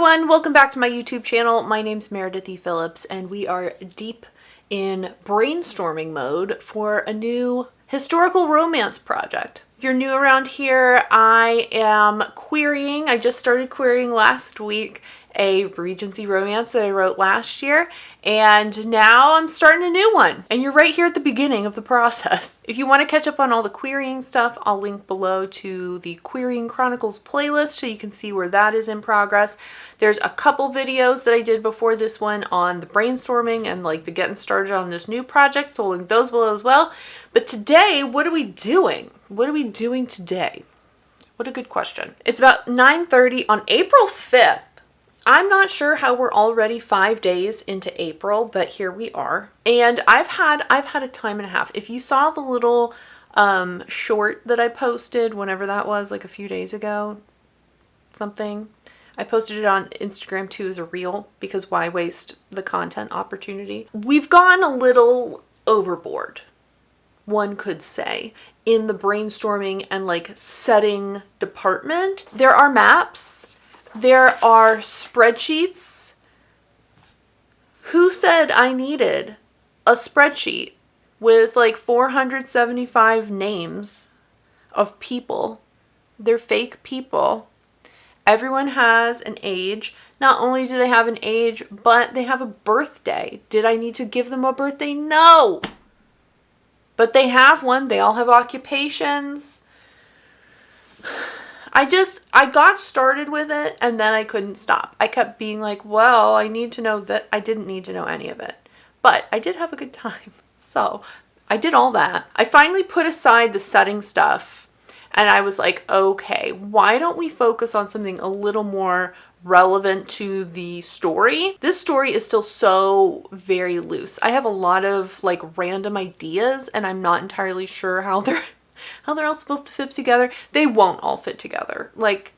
everyone, welcome back to my YouTube channel. My name's Meredith E. Phillips and we are deep in brainstorming mode for a new historical romance project. If you're new around here, I am querying, I just started querying last week, a Regency romance that I wrote last year, and now I'm starting a new one. And you're right here at the beginning of the process. If you want to catch up on all the querying stuff, I'll link below to the Querying Chronicles playlist so you can see where that is in progress. There's a couple videos that I did before this one on the brainstorming and like the getting started on this new project, so I'll link those below as well. But today, what are we doing? What are we doing today? What a good question. It's about 9:30 on April 5th. I'm not sure how we're already 5 days into April, but here we are. And I've had a time and a half. If you saw the little short that I posted, whenever that was, like a few days ago, something, I posted it on Instagram too as a reel, because why waste the content opportunity? We've gone a little overboard, one could say, in the brainstorming and like setting department. There are maps. There are spreadsheets. Who said I needed a spreadsheet with like 475 names of people? They're fake people. Everyone has an age. Not only do they have an age, but they have a birthday. Did I need to give them a birthday? No. But they have one. They all have occupations. I got started with it and then I couldn't stop. I kept being like, well, I need to know that. I didn't need to know any of it. But I did have a good time. So I did all that. I finally put aside the setting stuff and I was like, okay, why don't we focus on something a little more relevant to the story? This story is still so very loose. I have a lot of like random ideas and I'm not entirely sure how they're all supposed to fit together. They won't all fit together. Like,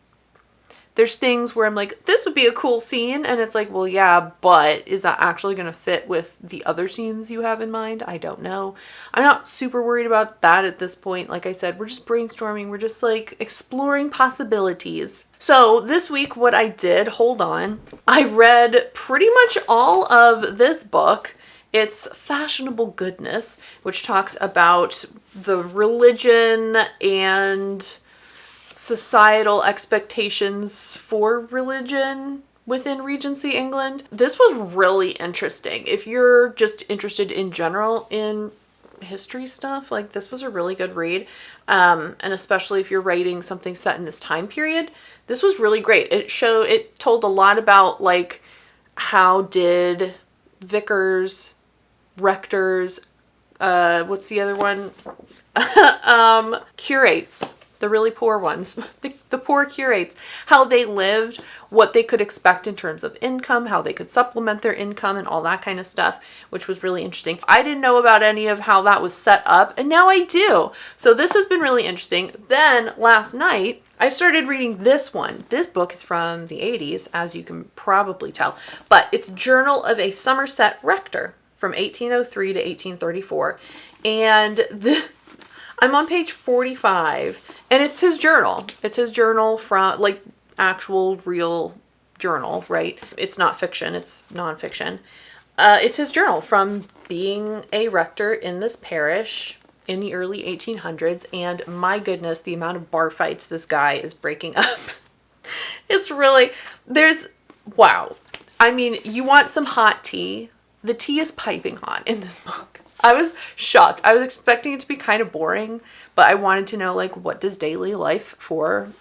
there's things where I'm like, this would be a cool scene, and it's like, well, yeah, but is that actually going to fit with the other scenes you have in mind? I don't know. I'm not super worried about that at this point. Like I said, we're just brainstorming. We're just like exploring possibilities. So this week, what I did, hold on, I read pretty much all of this book. It's Fashionable Goodness, which talks about the religion and societal expectations for religion within Regency England. This was really interesting. If you're just interested in general in history stuff, like this was a really good read. And especially if you're writing something set in this time period, this was really great. It told a lot about like how did vicars, rectors, what's the other one? Curates, the really poor ones, the poor curates, how they lived, what they could expect in terms of income, how they could supplement their income and all that kind of stuff, which was really interesting. I didn't know about any of how that was set up, and now I do. So this has been really interesting. Then last night, I started reading this one. This book is from the 80s, as you can probably tell, but it's Journal of a Somerset Rector from 1803 to 1834. And I'm on page 45 and it's his journal. It's his journal from like actual real journal, right? It's not fiction, it's nonfiction. It's his journal from being a rector in this parish in the early 1800s. And my goodness, the amount of bar fights this guy is breaking up. It's really, wow. I mean, you want some hot tea. The tea is piping hot in this book. I was shocked. I was expecting it to be kind of boring, but I wanted to know, like, what does daily life for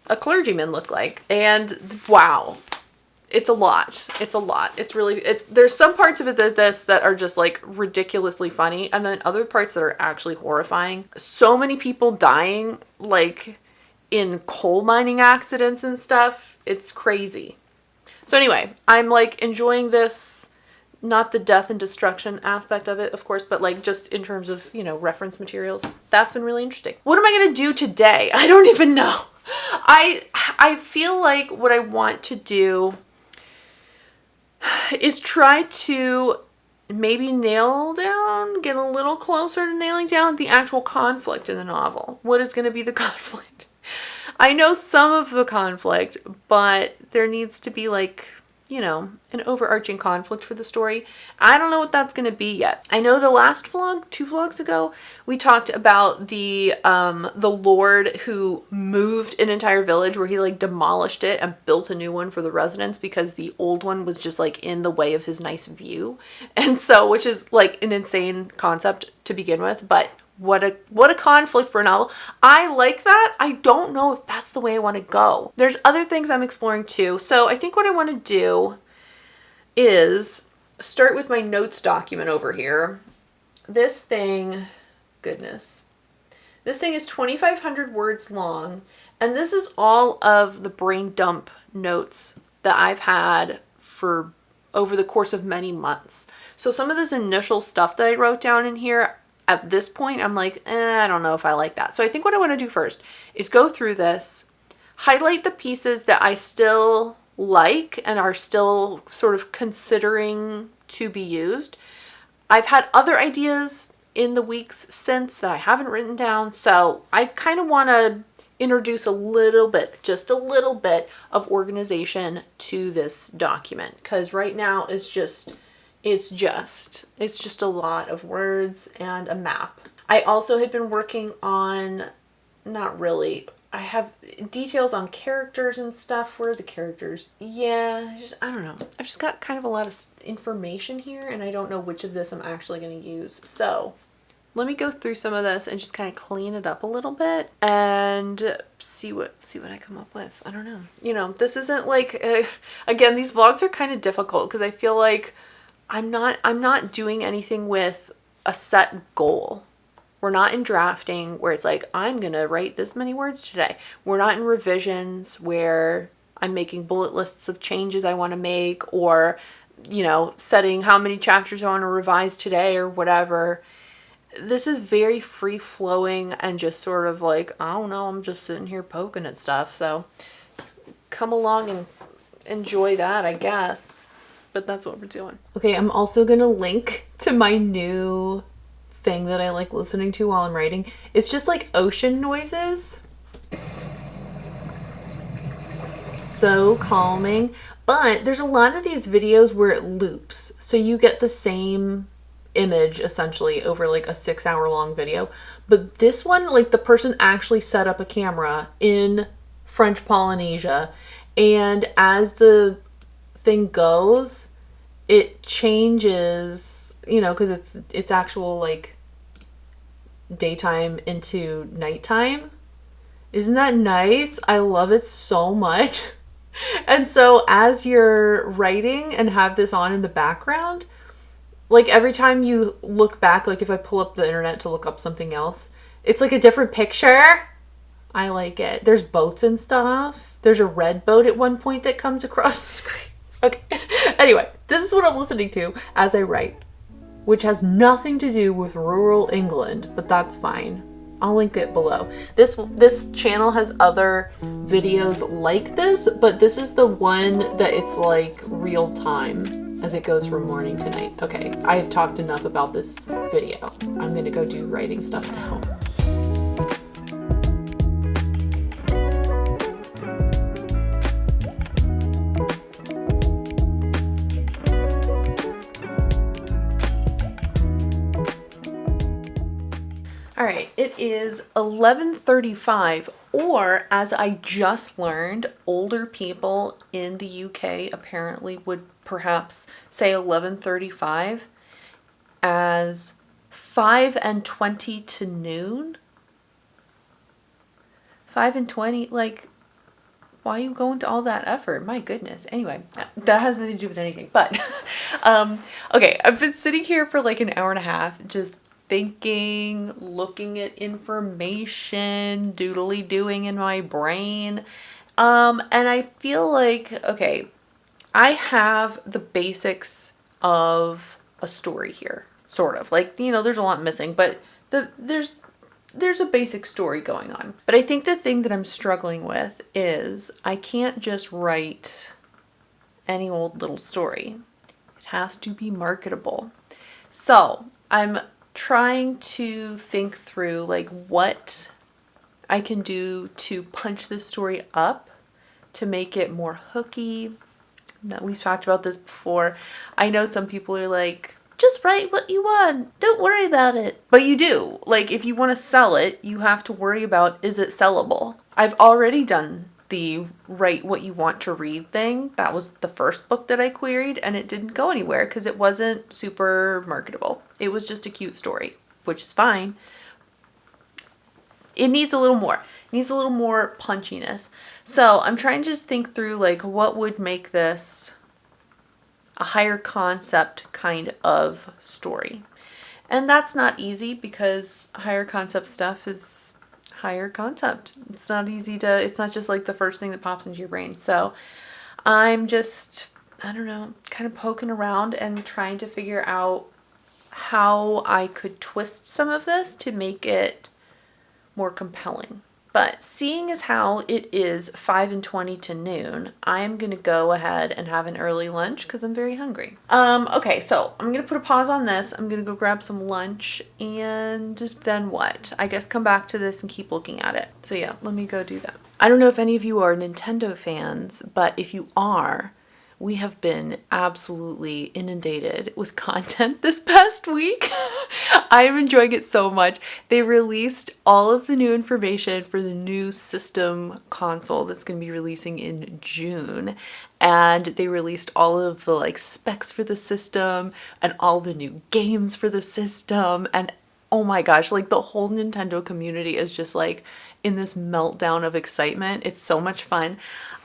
a clergyman look like? And wow, it's a lot. It's a lot. It's really, there's some parts of it that are just like ridiculously funny, and then other parts that are actually horrifying. So many people dying, like in coal mining accidents and stuff. It's crazy. So anyway, I'm like enjoying this. Not the death and destruction aspect of it, of course, but like just in terms of, you know, reference materials. That's been really interesting. What am I going to do today? I don't even know. I feel like what I want to do is try to maybe get a little closer to nailing down the actual conflict in the novel. What is going to be the conflict? I know some of the conflict, but there needs to be like, you know, an overarching conflict for the story. I don't know what that's going to be yet. I know the last vlog, 2 vlogs ago, we talked about the lord who moved an entire village where he like demolished it and built a new one for the residents because the old one was just like in the way of his nice view. And so, which is like an insane concept to begin with, but what a conflict for a novel. I like that. I don't know if that's the way I want to go. There's other things I'm exploring too. So I think what I want to do is start with my notes document over here. This thing, goodness. This thing is 2,500 words long, and this is all of the brain dump notes that I've had for over the course of many months. So some of this initial stuff that I wrote down in here, at this point, I'm like, I don't know if I like that. So I think what I want to do first is go through this, highlight the pieces that I still like and are still sort of considering to be used. I've had other ideas in the weeks since that I haven't written down. So I kind of want to introduce a little bit, just a little bit of organization to this document. Because right now it's just a lot of words and a map. I also had been working on, not really, I have details on characters and stuff. Where are the characters? Yeah, I don't know. I've just got kind of a lot of information here and I don't know which of this I'm actually going to use. So let me go through some of this and just kind of clean it up a little bit and see what I come up with. I don't know. You know, this isn't like, again, these vlogs are kind of difficult because I feel like I'm not doing anything with a set goal. We're not in drafting where it's like, I'm going to write this many words today. We're not in revisions where I'm making bullet lists of changes I want to make or, you know, setting how many chapters I want to revise today or whatever. This is very free flowing and just sort of like, I don't know, I'm just sitting here poking at stuff. So come along and enjoy that, I guess. But that's what we're doing. Okay, I'm also going to link to my new thing that I like listening to while I'm writing. It's just like ocean noises. So calming. But there's a lot of these videos where it loops. So you get the same image essentially over like a 6-hour long video. But this one, like the person actually set up a camera in French Polynesia. And as the thing goes, it changes, you know, because it's actual like daytime into nighttime. Isn't that nice? I love it so much. And so as you're writing and have this on in the background, like every time you look back, like if I pull up the internet to look up something else, it's like a different picture. I like it. There's boats and stuff. There's a red boat at one point that comes across the screen. Okay. Anyway, this is what I'm listening to as I write, which has nothing to do with rural England, but that's fine. I'll link it below. This channel has other videos like this, but this is the one that it's like real time as it goes from morning to night. Okay, I have talked enough about this video. I'm gonna go do writing stuff now. All right, it is 11:35, or as I just learned, older people in the UK apparently would perhaps say 11:35 as 5:20 to noon. 5:20, like, why are you going to all that effort? My goodness. Anyway, that has nothing to do with anything, but, okay, I've been sitting here for like an hour and a half, just thinking, looking at information, doodly doing in my brain. And I feel like, okay, I have the basics of a story here, sort of. Like, you know, there's a lot missing, but there's a basic story going on. But I think the thing that I'm struggling with is I can't just write any old little story. It has to be marketable. So I'm trying to think through like what I can do to punch this story up to make it more hooky. That we've talked about this before. I know some people are like, just write what you want. Don't worry about it. But you do. Like, if you want to sell it, you have to worry about, is it sellable? I've already done the write what you want to read thing. That was the first book that I queried, and it didn't go anywhere because it wasn't super marketable. It was just a cute story, which is fine. It needs a little more. It needs a little more punchiness. So I'm trying to just think through, like, what would make this a higher concept kind of story. And that's not easy because higher concept stuff is higher concept. It's not easy to, it's not just like the first thing that pops into your brain. So I'm just, I don't know, kind of poking around and trying to figure out how I could twist some of this to make it more compelling. But seeing as how it is 5:20 to noon, I'm going to go ahead and have an early lunch because I'm very hungry. Okay, so I'm going to put a pause on this. I'm going to go grab some lunch and then what? I guess come back to this and keep looking at it. So yeah, let me go do that. I don't know if any of you are Nintendo fans, but if you are, we have been absolutely inundated with content this past week. I am enjoying it so much. They released all of the new information for the new system console that's going to be releasing in June. And they released all of the like specs for the system and all the new games for the system. And oh my gosh, like the whole Nintendo community is just like in this meltdown of excitement. It's so much fun.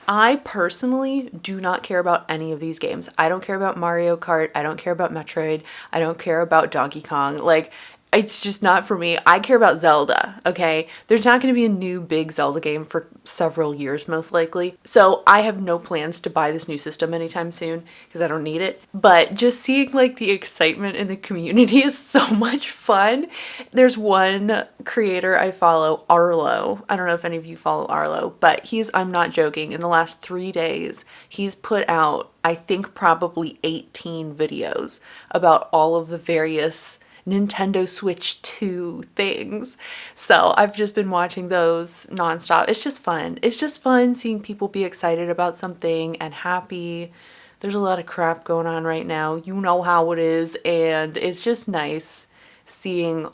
I personally do not care about any of these games. I don't care about Mario Kart. I don't care about Metroid. I don't care about Donkey Kong. Like, it's just not for me. I care about Zelda, okay? There's not going to be a new big Zelda game for several years, most likely. So I have no plans to buy this new system anytime soon because I don't need it. But just seeing like the excitement in the community is so much fun. There's one creator I follow, Arlo. I don't know if any of you follow Arlo, but I'm not joking, in the last 3 days, he's put out, I think, probably 18 videos about all of the various Nintendo Switch 2 things. So I've just been watching those nonstop. It's just fun. It's just fun seeing people be excited about something and happy. There's a lot of crap going on right now. You know how it is. And it's just nice seeing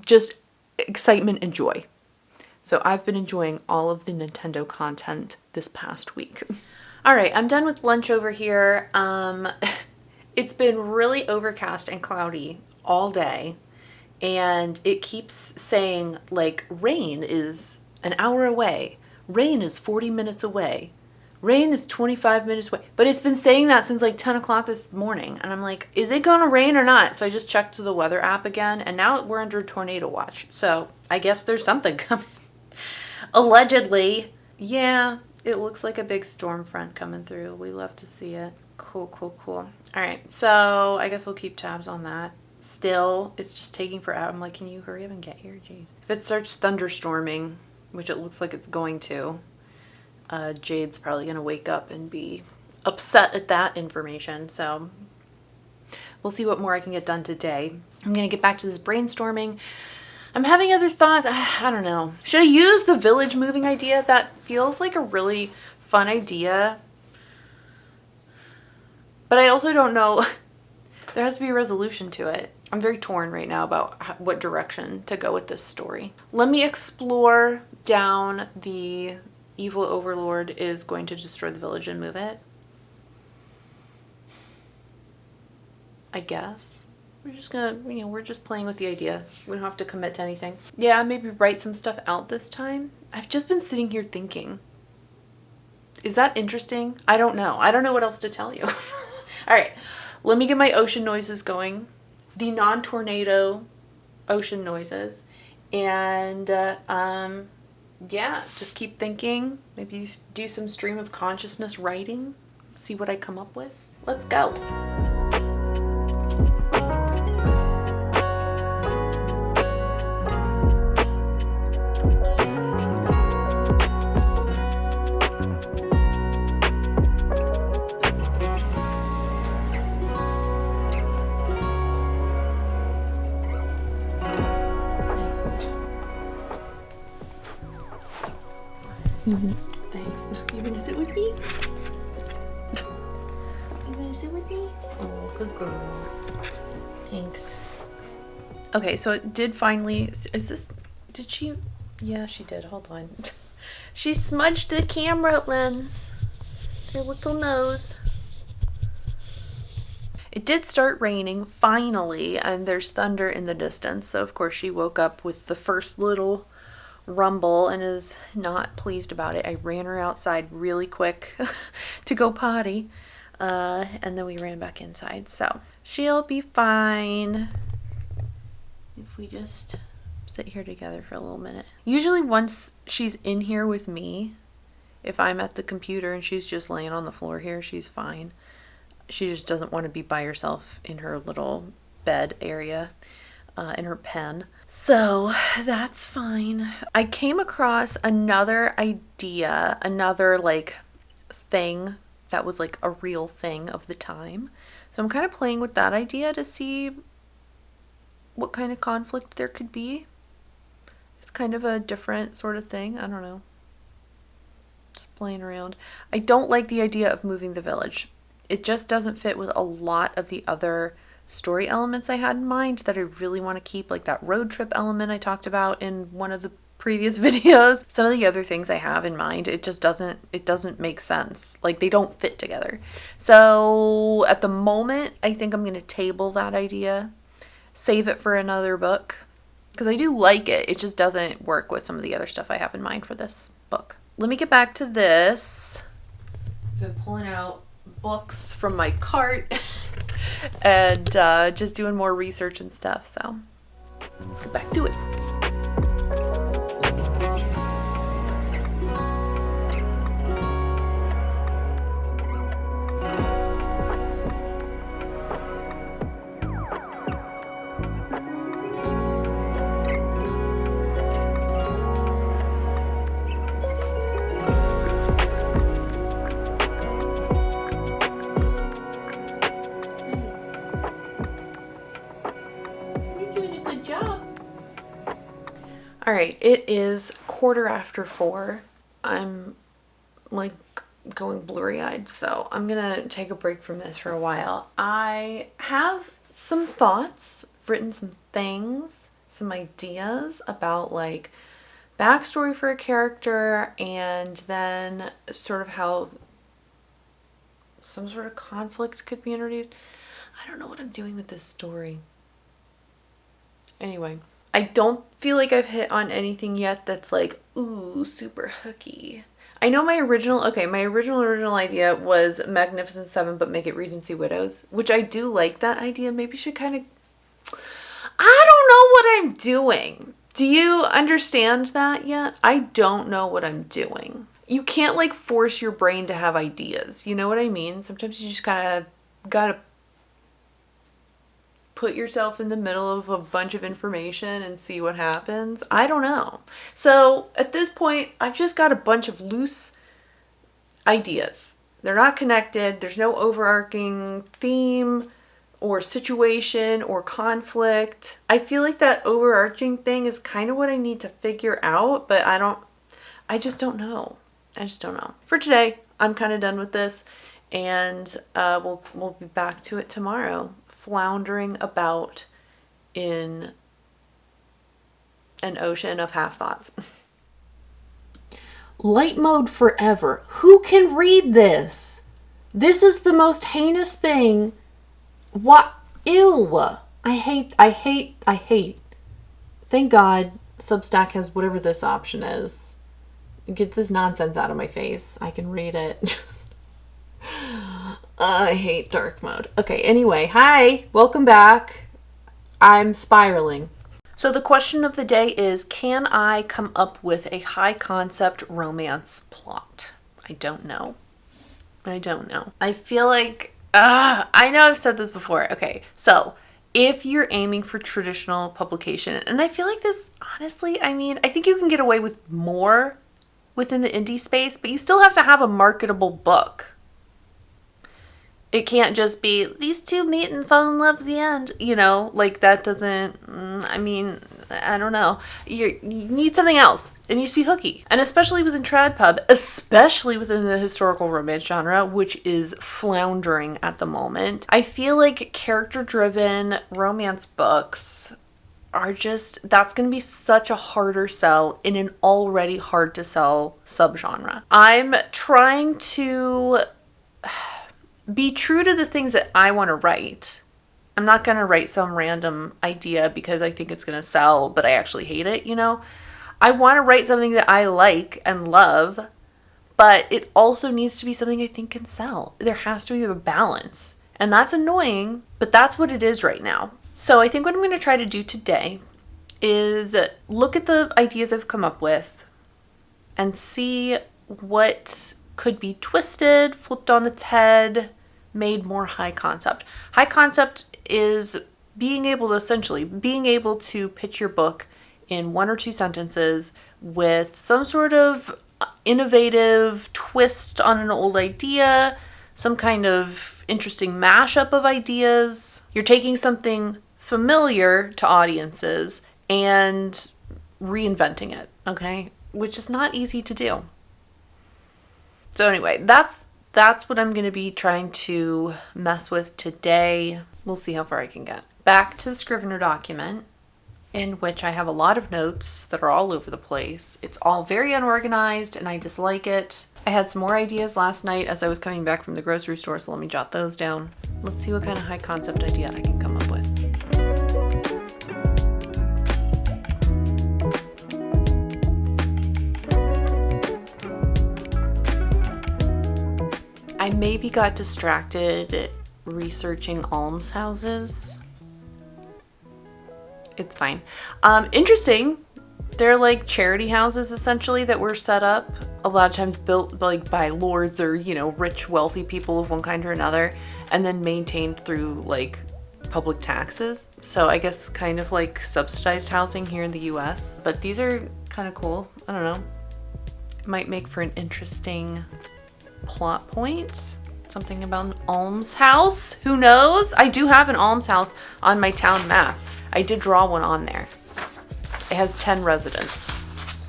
just excitement and joy. So I've been enjoying all of the Nintendo content this past week. All right, I'm done with lunch over here. It's been really overcast and cloudy all day, and it keeps saying like rain is an hour away, rain is 40 minutes away, rain is 25 minutes away, but it's been saying that since like 10 o'clock this morning, and I'm like, is it gonna rain or not? So I just checked to the weather app again, and now we're under tornado watch, so I guess there's something coming. Allegedly. Yeah, it looks like a big storm front coming through. We love to see it. Cool. All right, so I guess we'll keep tabs on that. Still, it's just taking forever. I'm like, can you hurry up and get here? Jeez. If it starts thunderstorming, which it looks like it's going to, Jade's probably going to wake up and be upset at that information. So we'll see what more I can get done today. I'm going to get back to this brainstorming. I'm having other thoughts. I don't know. Should I use the village moving idea? That feels like a really fun idea. But I also don't know. There has to be a resolution to it. I'm very torn right now about what direction to go with this story. Let me explore down the evil overlord is going to destroy the village and move it. I guess. We're just gonna, we're just playing with the idea. We don't have to commit to anything. Yeah, maybe write some stuff out this time. I've just been sitting here thinking. Is that interesting? I don't know. I don't know what else to tell you. All right. Let me get my ocean noises going, the non-tornado ocean noises, and yeah, just keep thinking, maybe do some stream of consciousness writing, see what I come up with. Let's go. Thanks. You gonna sit with me? You gonna sit with me? Oh, good girl. Thanks. Okay, so it did finally, did she? Yeah, she did. Hold on. She smudged the camera lens. Her little nose. It did start raining, finally, and there's thunder in the distance. So, of course, she woke up with the first little rumble and is not pleased about it. I ran her outside really quick to go potty, and then we ran back inside. So, she'll be fine if we just sit here together for a little minute. Usually once she's in here with me, if I'm at the computer and she's just laying on the floor here, she's fine. She just doesn't want to be by herself in her little bed area, in her pen. So that's fine. I came across another idea, another like thing that was like a real thing of the time. So I'm kind of playing with that idea to see what kind of conflict there could be. It's kind of a different sort of thing. I don't know. Just playing around. I don't like the idea of moving the village. It just doesn't fit with a lot of the other story elements I had in mind that I really want to keep, like that road trip element I talked about in one of the previous videos. Some of the other things I have in mind, it doesn't make sense. Like they don't fit together. So at the moment, I think I'm going to table that idea, save it for another book, because I do like it. It just doesn't work with some of the other stuff I have in mind for this book. Let me get back to this. I've been pulling out books from my cart and just doing more research and stuff. So let's get back to it. All right, it is 4:15. I'm like going blurry-eyed, so I'm gonna take a break from this for a while. I have some thoughts, written some things, some ideas about like backstory for a character, and then sort of how some sort of conflict could be introduced. I don't know what I'm doing with this story. Anyway, I don't feel like I've hit on anything yet that's like, ooh, super hooky. I know my original idea was Magnificent Seven, but make it Regency Widows, which I do like that idea. Maybe should kind of, I don't know what I'm doing. Do you understand that yet? I don't know what I'm doing. You can't like force your brain to have ideas. You know what I mean? Sometimes you just gotta put yourself in the middle of a bunch of information and see what happens. I don't know. So at this point, I've just got a bunch of loose ideas. They're not connected. There's no overarching theme or situation or conflict. I feel like that overarching thing is kind of what I need to figure out, but I just don't know. For today, I'm kind of done with this, and we'll be back to it tomorrow. Floundering about in an ocean of half thoughts. Light mode forever. Who can read this? This is the most heinous thing. What? Ew. I hate. Thank God Substack has whatever this option is. Get this nonsense out of my face. I can read it. I hate dark mode. Okay, anyway, hi, welcome back. I'm spiraling. So the question of the day is, can I come up with a high concept romance plot? I don't know. I feel like, I know I've said this before. Okay, so if you're aiming for traditional publication, and I feel like this, honestly, I mean, I think you can get away with more within the indie space, but you still have to have a marketable book. It can't just be, these two meet and fall in love at the end. You know, like that doesn't, I mean, I don't know. You need something else. It needs to be hooky. And especially within trad pub, especially within the historical romance genre, which is floundering at the moment. I feel like character-driven romance books are just, that's going to be such a harder sell in an already hard to sell subgenre. I'm trying to be true to the things that I want to write. I'm not going to write some random idea because I think it's going to sell, but I actually hate it, you know? I want to write something that I like and love, but it also needs to be something I think can sell. There has to be a balance. And that's annoying, but that's what it is right now. So I think what I'm going to try to do today is look at the ideas I've come up with and see what could be twisted, flipped on its head, made more high concept. High concept is being able to pitch your book in 1 or 2 sentences with some sort of innovative twist on an old idea, some kind of interesting mashup of ideas. You're taking something familiar to audiences and reinventing it, okay? Which is not easy to do. So anyway, that's what I'm going to be trying to mess with today. We'll see how far I can get. Back to the Scrivener document, in which I have a lot of notes that are all over the place. It's all very unorganized and I dislike it. I had some more ideas last night as I was coming back from the grocery store, so let me jot those down. Let's see what kind of high concept idea I can come up with. I maybe got distracted researching almshouses. It's fine. Interesting. They're like charity houses essentially that were set up, a lot of times built like by lords or, you know, rich, wealthy people of one kind or another, and then maintained through like public taxes. So I guess kind of like subsidized housing here in the US. But these are kind of cool. I don't know. Might make for an interesting plot point. Something about an almshouse. Who knows? I do have an almshouse on my town map. I did draw one on there. It has 10 residents.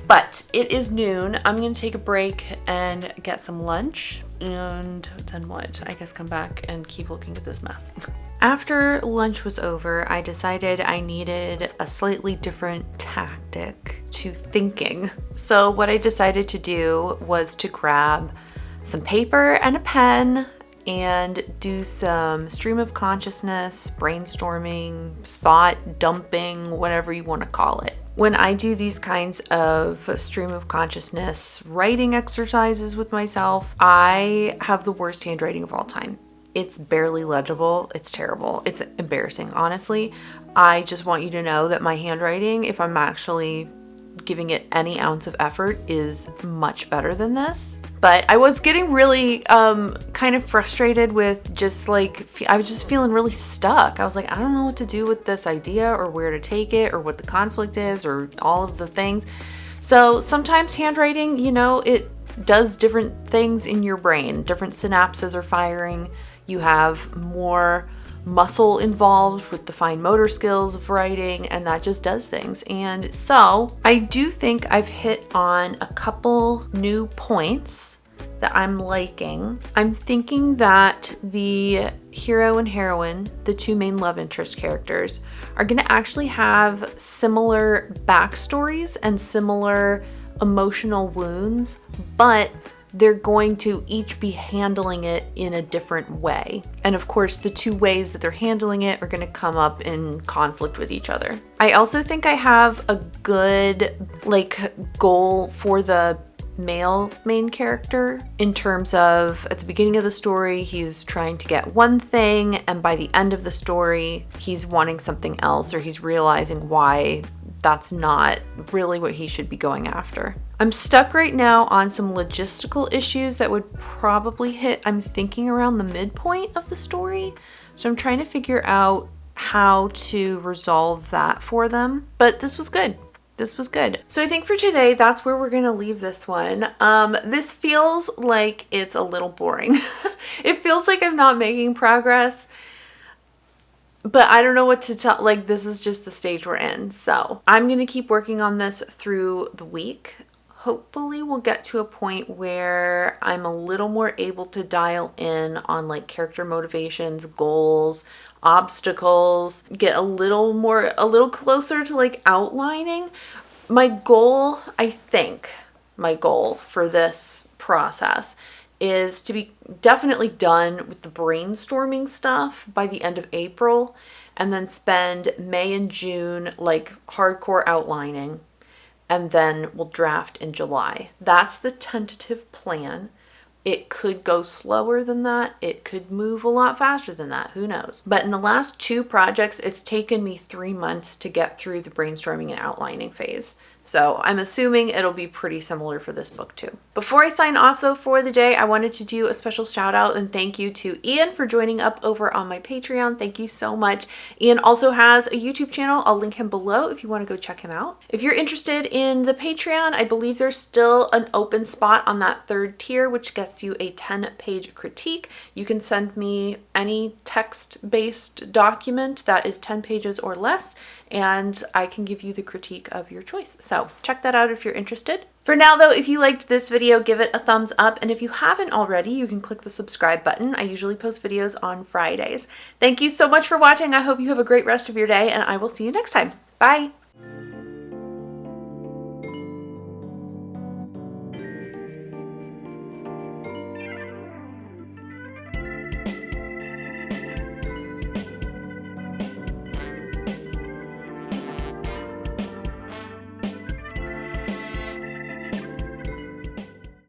But it is noon. I'm going to take a break and get some lunch. And then what? I guess come back and keep looking at this mess. After lunch was over, I decided I needed a slightly different tactic to thinking. So what I decided to do was to grab some paper and a pen and do some stream of consciousness, brainstorming, thought dumping, whatever you want to call it. When I do these kinds of stream of consciousness writing exercises with myself, I have the worst handwriting of all time. It's barely legible. It's terrible. It's embarrassing, honestly. I just want you to know that my handwriting, if I'm actually giving it any ounce of effort, is much better than this. But I was getting really kind of frustrated with just like, I was just feeling really stuck. I was like, I don't know what to do with this idea or where to take it or what the conflict is or all of the things. So sometimes handwriting, you know, it does different things in your brain. Different synapses are firing. You have more muscle involved with the fine motor skills of writing, and that just does things. And so I do think I've hit on a couple new points that I'm liking. I'm thinking that the hero and heroine, the two main love interest characters, are going to actually have similar backstories and similar emotional wounds, but they're going to each be handling it in a different way. And of course, the two ways that they're handling it are going to come up in conflict with each other. I also think I have a good goal for the male main character in terms of, at the beginning of the story, he's trying to get one thing, and by the end of the story, he's wanting something else, or he's realizing why that's not really what he should be going after. I'm stuck right now on some logistical issues that would probably hit, I'm thinking, around the midpoint of the story. So I'm trying to figure out how to resolve that for them. But this was good. This was good. So I think for today, that's where we're going to leave this one. This feels like it's a little boring. It feels like I'm not making progress. But I don't know what to tell. Like, this is just the stage we're in. So I'm going to keep working on this through the week. Hopefully we'll get to a point where I'm a little more able to dial in on like character motivations, goals, obstacles, get a little closer to like outlining. My goal for this process is to be definitely done with the brainstorming stuff by the end of April, and then spend May and June like hardcore outlining, and then we'll draft in July. That's the tentative plan. It could go slower than that. It could move a lot faster than that. Who knows? But in the last 2 projects, it's taken me 3 months to get through the brainstorming and outlining phase. So I'm assuming it'll be pretty similar for this book too. Before I sign off though for the day, I wanted to do a special shout out and thank you to Ian for joining up over on my Patreon. Thank you so much. Ian also has a YouTube channel. I'll link him below if you want to go check him out. If you're interested in the Patreon, I believe there's still an open spot on that 3rd tier, which gets you a 10-page critique. You can send me any text-based document that is 10 pages or less, and I can give you the critique of your choice. So check that out if you're interested. For now though, if you liked this video, give it a thumbs up. And if you haven't already, you can click the subscribe button. I usually post videos on Fridays. Thank you so much for watching. I hope you have a great rest of your day, and I will see you next time. Bye.